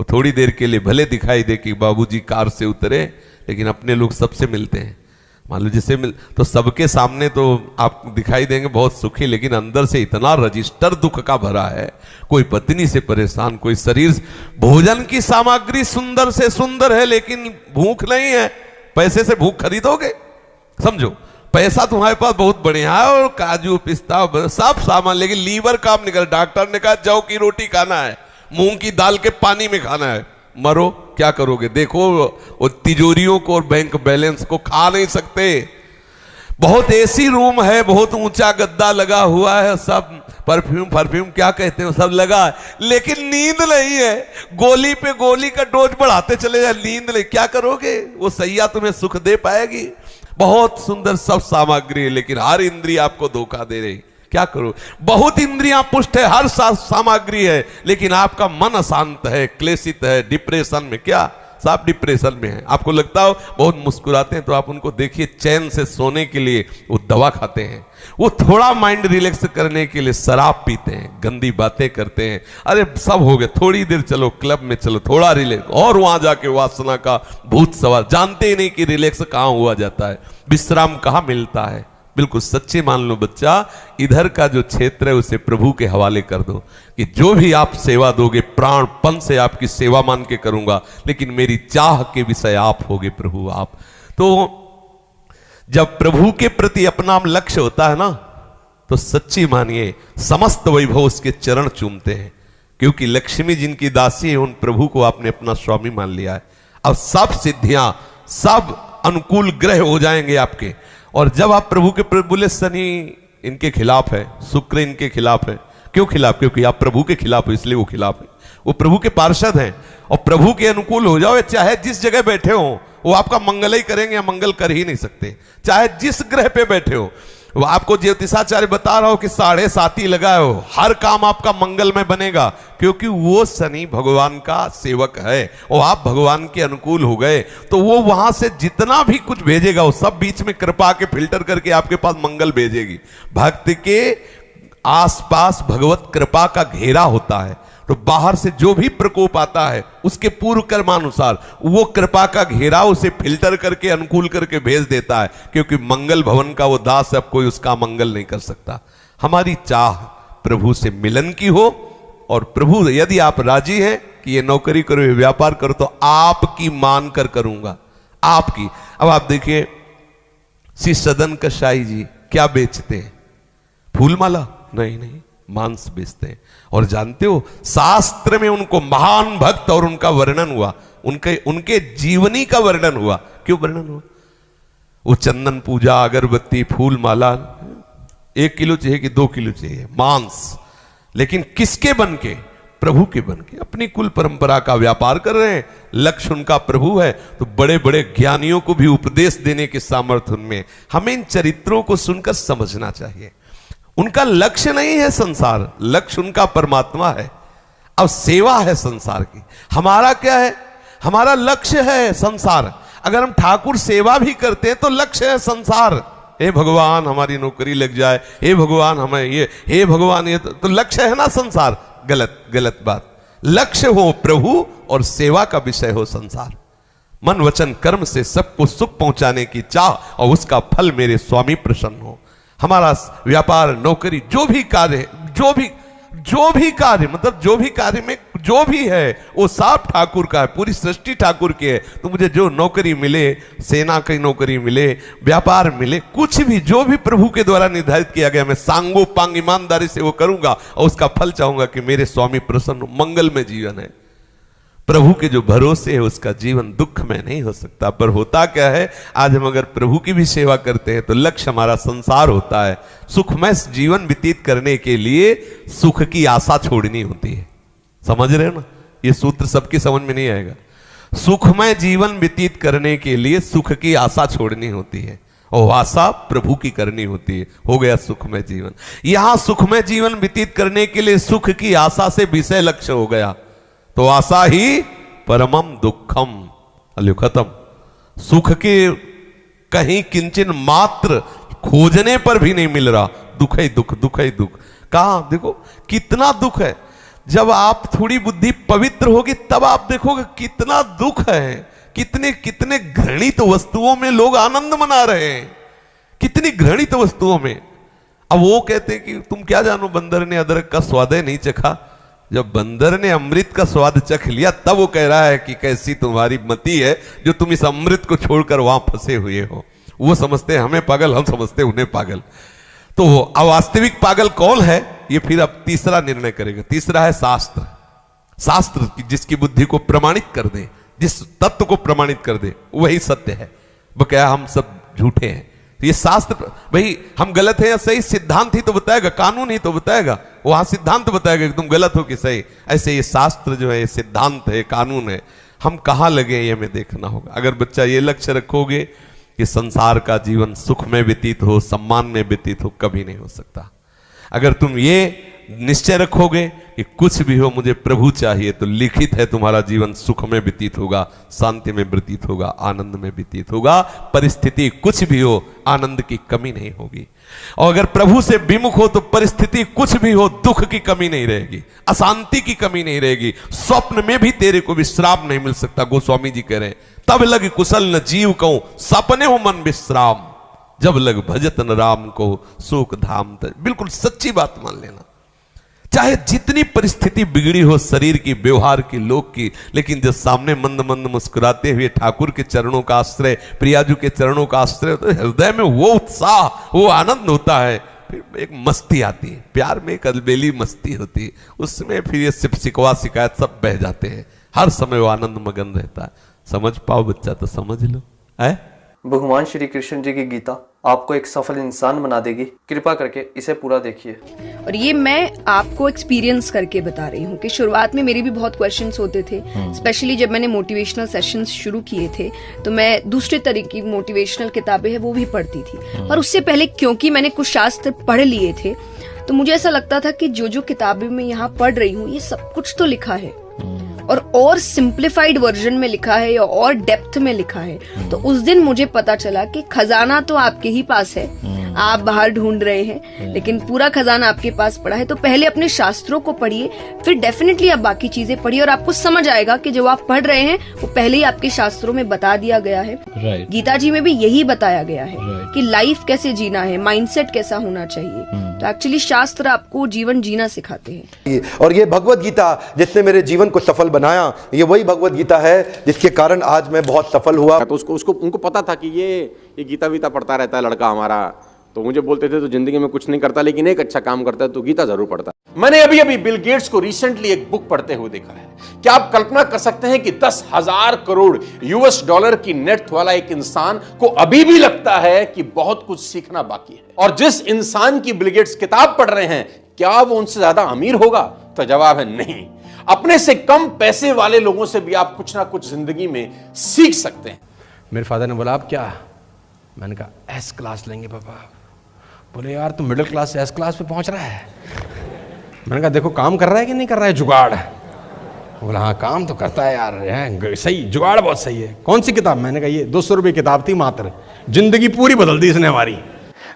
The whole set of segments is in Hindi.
वो थोड़ी देर के लिए भले दिखाई दे कि बाबूजी कार से उतरे, लेकिन अपने लोग सबसे मिलते हैं। मान लो जिसे मिल तो सबके सामने तो आप दिखाई देंगे बहुत सुखी, लेकिन अंदर से इतना रजिस्टर दुख का भरा है। कोई पत्नी से परेशान, कोई शरीर, भोजन की सामग्री सुंदर से सुंदर है लेकिन भूख नहीं है। पैसे से भूख खरीदोगे? समझो, पैसा तुम्हारे पास बहुत बढ़िया है और काजू पिस्ता सब सामान, लेकिन लीवर काम नहीं कर। डॉक्टर ने कहा जौ की रोटी खाना है, मूंग की दाल के पानी में खाना है, मरो, क्या करोगे? देखो वो तिजोरियों को और बैंक बैलेंस को खा नहीं सकते। बहुत एसी रूम है, बहुत ऊंचा गद्दा लगा हुआ है, सब परफ्यूम क्या कहते हैं सब लगा है, लेकिन नींद नहीं है। गोली पे गोली का डोज बढ़ाते चले जाए, नींद नहीं, क्या करोगे? वो सैया तुम्हें सुख दे पाएगी? बहुत सुंदर सब सामग्री है, लेकिन हर इंद्रिय आपको धोखा दे रही, क्या करो? बहुत इंद्रियां पुष्ट है, हर सामग्री है, लेकिन आपका मन अशांत है, क्लेशित है, डिप्रेशन में। क्या सब डिप्रेशन में है? आपको लगता हो बहुत मुस्कुराते हैं, तो आप उनको देखिए चैन से सोने के लिए वो दवा खाते हैं, वो थोड़ा माइंड रिलैक्स करने के लिए शराब पीते हैं, गंदी बातें करते हैं। अरे सब हो गए, थोड़ी देर चलो क्लब में, चलो थोड़ा रिलैक्स, और वहां जाके वासना का भूत सवार। जानते ही नहीं कि रिलैक्स कहां हुआ जाता है, विश्राम कहां मिलता है। बिल्कुल सच्चे मान लो बच्चा, इधर का जो क्षेत्र है उसे प्रभु के हवाले कर दो कि जो भी आप सेवा दोगे प्राणपन से आपकी सेवा मान के करूंगा, लेकिन मेरी चाह के विषय आप होगे प्रभु आप। तो जब प्रभु के प्रति अपना लक्ष्य होता है ना, तो सच्ची मानिए समस्त वैभव उसके चरण चूमते हैं, क्योंकि लक्ष्मी जिनकी दासी है उन प्रभु को आपने अपना स्वामी मान लिया है। अब सब सिद्धियां, सब अनुकूल ग्रह हो जाएंगे आपके। और जब आप प्रभु के बोले शनि इनके खिलाफ है, शुक्र इनके खिलाफ है, क्यों खिलाफ? क्योंकि आप प्रभु के खिलाफ हो, इसलिए वो खिलाफ है। वो प्रभु के पार्षद हैं, और प्रभु के अनुकूल हो जाओ, चाहे जिस जगह बैठे हो वो आपका मंगल ही करेंगे, या मंगल कर ही नहीं सकते। चाहे जिस ग्रह पे बैठे हो, वो आपको ज्योतिषाचार्य बता रहा हो कि 7.5 लगाए हो, हर काम आपका मंगल में बनेगा, क्योंकि वो शनि भगवान का सेवक है और आप भगवान के अनुकूल हो गए। तो वो वहां से जितना भी कुछ भेजेगा वो सब बीच में कृपा के फिल्टर करके आपके पास मंगल भेजेगी। भक्त के आसपास भगवत कृपा का घेरा होता है, तो बाहर से जो भी प्रकोप आता है उसके पूर्व कर्मानुसार वो कृपा का घेरा उसे फिल्टर करके अनुकूल करके भेज देता है, क्योंकि मंगल भवन का वो दास, अब कोई उसका मंगल नहीं कर सकता। हमारी चाह प्रभु से मिलन की हो, और प्रभु यदि आप राजी हैं कि ये नौकरी करो, ये व्यापार करो, तो आपकी मान कर करूंगा, आपकी। अब आप देखिए श्री सदन कसाई जी क्या बेचते हैं? फूलमाला? नहीं, मांस बेचते हैं। और जानते हो शास्त्र में उनको महान भक्त और उनका वर्णन हुआ, उनके जीवनी का वर्णन हुआ। क्यों वर्णन हुआ? वो चंदन पूजा, अगरबत्ती, फूल माला 1 किलो चाहिए कि 2 किलो चाहिए मांस, लेकिन किसके बन के? प्रभु के बन के। अपनी कुल परंपरा का व्यापार कर रहे हैं, लक्ष्य उनका प्रभु है। तो बड़े बड़े ज्ञानियों को भी उपदेश देने के सामर्थ्य उनमें। हमें इन चरित्रों को सुनकर समझना चाहिए। उनका लक्ष्य नहीं है संसार, लक्ष्य उनका परमात्मा है। अब सेवा है संसार की, हमारा क्या है? हमारा लक्ष्य है संसार। अगर हम ठाकुर सेवा भी करते हैं तो लक्ष्य है संसार। हे भगवान हमारी नौकरी लग जाए, हे भगवान हमें ये, हे भगवान ये, तो लक्ष्य है ना संसार। गलत बात। लक्ष्य हो प्रभु और सेवा का विषय हो संसार। मन वचन कर्म से सबको सुख पहुंचाने की चाह, और उसका फल मेरे स्वामी प्रसन्न हो। हमारा व्यापार, नौकरी, जो भी कार्य, जो भी कार्य, मतलब जो भी कार्य में जो भी है वो सब ठाकुर का है, पूरी सृष्टि ठाकुर की है। तो मुझे जो नौकरी मिले, सेना की नौकरी मिले, व्यापार मिले, कुछ भी जो भी प्रभु के द्वारा निर्धारित किया गया, मैं सांगो पांग ईमानदारी से वो करूंगा, और उसका फल चाहूंगा कि मेरे स्वामी प्रसन्न हो। मंगल में जीवन है। प्रभु के जो भरोसे है उसका जीवन दुख में नहीं हो सकता। पर होता क्या है, आज हम अगर प्रभु की भी सेवा करते हैं तो लक्ष्य हमारा संसार होता है। सुखमय जीवन व्यतीत करने के लिए सुख की आशा छोड़नी होती है। समझ रहे हो ना? ये सूत्र सबकी समझ में नहीं आएगा। सुखमय जीवन व्यतीत करने के लिए सुख की आशा छोड़नी होती है, और आशा प्रभु की करनी होती है। हो गया सुखमय जीवन। यहां सुखमय जीवन व्यतीत करने के लिए सुख की आशा से विषय लक्ष्य हो गया, तो आशा ही परमम दुखम। अल्यो खत्म। सुख के कहीं किंचन मात्र खोजने पर भी नहीं मिल रहा, दुख ही दुख, दुख ही दुख। कहां देखो कितना दुख है। जब आप थोड़ी बुद्धि पवित्र होगी तब आप देखोगे कितना दुख है, कितने कितने घृणित वस्तुओं में लोग आनंद मना रहे हैं, कितनी घृणित वस्तुओं में। अब वो कहते हैं कि तुम क्या जानो, बंदर ने अदरक का स्वाद नहीं चखा। जब बंदर ने अमृत का स्वाद चख लिया तब वो कह रहा है कि कैसी तुम्हारी मति है जो तुम इस अमृत को छोड़कर वहां फंसे हुए हो। वो समझते हैं हमें पागल, हम समझते हैं उन्हें पागल। तो अवास्तविक पागल कौन है, ये फिर अब तीसरा निर्णय करेगा। तीसरा है शास्त्र। शास्त्र जिसकी बुद्धि को प्रमाणित कर दे, जिस तत्व को प्रमाणित कर दे, वही सत्य है। बकाया हम सब झूठे हैं। ये शास्त्र, भाई हम गलत हैं या सही, सिद्धांत ही तो बताएगा, कानून ही तो बताएगा। वहां सिद्धांत बताएगा कि तुम गलत हो कि सही। ऐसे ये शास्त्र जो है, ये सिद्धांत है, कानून है, हम कहां लगे ये हमें देखना होगा। अगर बच्चा ये लक्ष्य रखोगे कि संसार का जीवन सुख में व्यतीत हो, सम्मान में व्यतीत हो, कभी नहीं हो सकता। अगर तुम ये निश्चय रखोगे कि कुछ भी हो मुझे प्रभु चाहिए, तो लिखित है तुम्हारा जीवन सुख में व्यतीत होगा, शांति में व्यतीत होगा, आनंद में व्यतीत होगा। परिस्थिति कुछ भी हो, आनंद की कमी नहीं होगी। और अगर प्रभु से विमुख हो तो परिस्थिति कुछ भी हो, दुख की कमी नहीं रहेगी, अशांति की कमी नहीं रहेगी। स्वप्न में भी तेरे को विश्राम नहीं मिल सकता। गोस्वामी जी कह रहे हैं, तब लग कुशल न जीव कहूं, सपने हो मन विश्राम, जब लग भजत न राम को सुख धाम। बिल्कुल सच्ची बात मान लेना। चाहे जितनी परिस्थिति बिगड़ी हो शरीर की, व्यवहार की, लोक की, लेकिन जब सामने मंद मंद मुस्कुराते हुए ठाकुर के चरणों का आश्रय, प्रियाजू के चरणों का आश्रय, तो हृदय में वो उत्साह, वो आनंद होता है। फिर एक मस्ती आती है, प्यार में एक अलबेली मस्ती होती है। उसमें फिर ये शिकवा शिकायत सब बह जाते हैं। हर समय वो आनंद मगन रहता है। समझ पाओ बच्चा तो समझ लो। है भगवान श्री कृष्ण जी की गीता आपको एक सफल इंसान बना देगी। कृपा करके इसे पूरा देखिए। और ये मैं आपको एक्सपीरियंस करके बता रही हूँ कि शुरुआत में मेरे भी बहुत क्वेश्चंस होते थे, स्पेशली जब मैंने मोटिवेशनल सेशंस शुरू किए थे तो मैं दूसरे तरह की मोटिवेशनल किताबें हैं वो भी पढ़ती थी। और उससे पहले क्योंकि मैंने कुछ शास्त्र पढ़ लिए थे तो मुझे ऐसा लगता था कि जो जो किताबें मैं यहाँ पढ़ रही हूँ ये सब कुछ तो लिखा है और सिंप्लीफाइड वर्जन में लिखा है या और डेप्थ में लिखा है। तो उस दिन मुझे पता चला कि खजाना तो आपके ही पास है, आप बाहर ढूंढ रहे हैं, लेकिन पूरा खजाना आपके पास पड़ा है। तो पहले अपने शास्त्रों को पढ़िए, फिर डेफिनेटली आप बाकी चीजें पढ़िए और आपको समझ आएगा कि जो आप पढ़ रहे हैं वो पहले ही आपके शास्त्रों में बता दिया गया है। गीता जी में भी यही बताया गया है कि लाइफ कैसे जीना है, माइंडसेट कैसा होना चाहिए। तो एक्चुअली शास्त्र आपको जीवन जीना सिखाते हैं। और ये भगवत गीता जिसने मेरे जीवन को सफल बनाया, ये वही भगवत गीता है जिसके कारण आज मैं बहुत सफल हुआ। तो उनको पता था कि ये गीता वीता पढ़ता रहता है लड़का हमारा, तो मुझे बोलते थे तो जिंदगी में कुछ नहीं करता लेकिन एक अच्छा काम करता है तो गीता जरूर पढ़ता है। मैंने अभी अभी बिल गेट्स को रिसेंटली एक बुक पढ़ते हुए देखा है। क्या आप कल्पना कर सकते हैं कि 10,000 करोड़ US$ की नेट वाला एक इंसान को अभी भी लगता है कि बहुत कुछ सीखना बाकी है। और जिस इंसान की बिल गेट्स किताब पढ़ रहे हैं, क्या वो उनसे ज्यादा अमीर होगा? तो जवाब है नहीं। अपने से कम पैसे वाले लोगों से भी आप कुछ ना कुछ जिंदगी में सीख सकते हैं। मेरे फादर ने बोला आप क्या? मैंने कहा S क्लास लेंगे पापा। बोले यार तू मिडिल क्लास से S क्लास पे पहुंच रहा है। मैंने कहा देखो काम कर रहा है कि नहीं कर रहा है जुगाड़। बोला हाँ काम तो करता है यार, है सही, जुगाड़ बहुत सही है। कौन सी किताब? मैंने कहा ये 200 रुपये किताब थी मात्र, जिंदगी पूरी बदल दी इसने हमारी।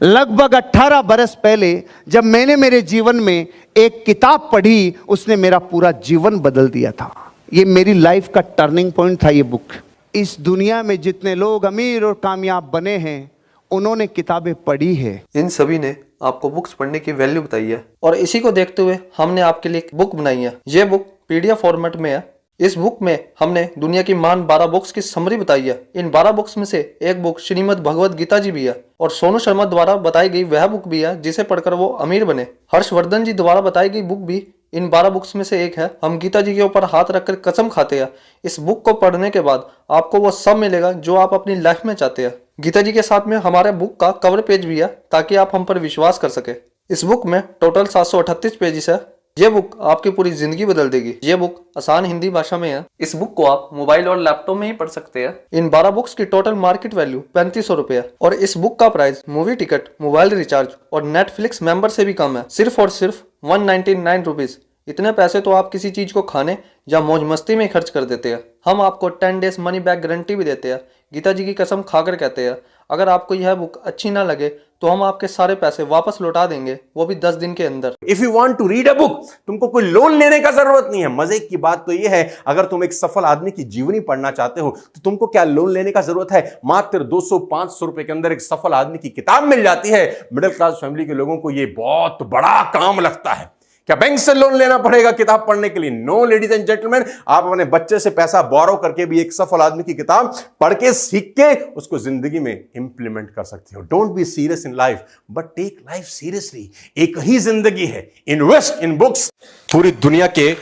लगभग 18 बरस पहले जब मैंने मेरे जीवन में एक किताब पढ़ी, उसने मेरा पूरा जीवन बदल दिया था। ये मेरी लाइफ का टर्निंग पॉइंट था ये बुक। इस दुनिया में जितने लोग अमीर और कामयाब बने हैं उन्होंने किताबें पढ़ी है। इन सभी ने आपको बुक्स पढ़ने की वैल्यू बताई है और इसी को देखते हुए हमने आपके लिए एक बुक बनाई है। ये बुक PDF फॉर्मेट में है। इस बुक में हमने दुनिया की महान 12 बुक्स की समरी बताई है। इन 12 बुक्स में से एक बुक श्रीमद् भगवत गीता जी भी है और सोनू शर्मा द्वारा बताई गई वह बुक भी है जिसे पढ़कर वो अमीर बने। हर्षवर्धन जी द्वारा बताई गई बुक भी इन 12 बुक्स में से एक है। हम गीता जी के ऊपर हाथ रखकर कसम खाते हैं इस बुक को पढ़ने के बाद आपको वो सब मिलेगा जो आप अपनी लाइफ में चाहते हैं। गीता जी के साथ में हमारे बुक का कवर पेज भी है ताकि आप हम पर विश्वास कर सके। इस बुक में टोटल 738 पेजेस है। ये बुक आपकी पूरी जिंदगी बदल देगी। ये बुक आसान हिंदी भाषा में है। इस बुक को आप मोबाइल और लैपटॉप में ही पढ़ सकते हैं। इन 12 बुक्स की टोटल मार्केट वैल्यू 3500 रुपए है और इस बुक का price movie ticket, mobile recharge और नेटफ्लिक्स मेंबर से भी कम है। सिर्फ और सिर्फ 199 रुपीज। इतने पैसे तो आप किसी चीज को खाने या मौज मस्ती में खर्च कर देते हैं। हम आपको 10 डेज मनी बैक गारंटी भी देते हैं। गीता जी की कसम खाकर कहते हैं, अगर आपको यह बुक अच्छी ना लगे तो हम आपके सारे पैसे वापस लौटा देंगे, वो भी 10 दिन के अंदर। If you want to read a book, तुमको कोई लोन लेने का जरूरत नहीं है। मजे की बात तो यह है, अगर तुम एक सफल आदमी की जीवनी पढ़ना चाहते हो तो तुमको क्या लोन लेने का जरूरत है। मात्र 200-500 रुपए के अंदर एक सफल आदमी की किताब मिल जाती है। मिडिल क्लास फैमिली के लोगों को यह बहुत बड़ा काम लगता है। क्या बैंक से लोन लेना पड़ेगा किताब पढ़ने के लिए? नो लेडीज एंड जेंटलमैन, आप अपने बच्चे से पैसा बोरो करके भी एक सफल आदमी की किताब पढ़ के सीख के उसको जिंदगी में इंप्लीमेंट कर सकते हो। Don't be serious in life but take life seriously. एक ही जिंदगी है, इन्वेस्ट इन बुक्स। पूरी दुनिया के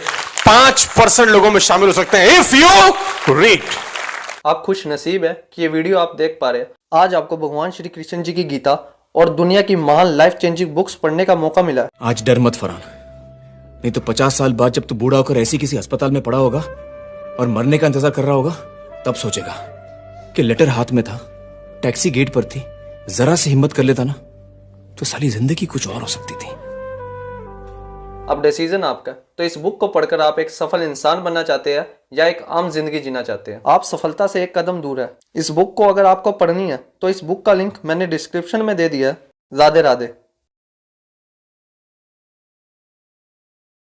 5% लोगों में शामिल हो सकते हैं इफ यू रीड। आप खुश नसीब है कि ये वीडियो आप देख पा रहे हैं। आज आपको भगवान श्री कृष्ण जी की गीता और दुनिया की महान लाइफ चेंजिंग बुक्स पढ़ने का मौका मिला है। आज डर मत फरहान, नहीं तो 50 साल बाद जब तू बूढ़ा होकर ऐसी किसी अस्पताल में पड़ा होगा और मरने का इंतजार कर रहा होगा, तब सोचेगा कि लेटर हाथ में था, टैक्सी गेट पर थी, जरा से हिम्मत कर लेता ना तो साली जिंदगी कुछ और हो सकती थी। अब डिसीजन आपका। तो इस बुक को पढ़कर आप एक सफल इंसान बनना चाहते हैं या एक आम जिंदगी जीना चाहते हैं? आप सफलता से एक कदम दूर है। इस बुक को अगर आपको पढ़नी है तो इस बुक का लिंक मैंने डिस्क्रिप्शन में दे दिया है। राधे राधे।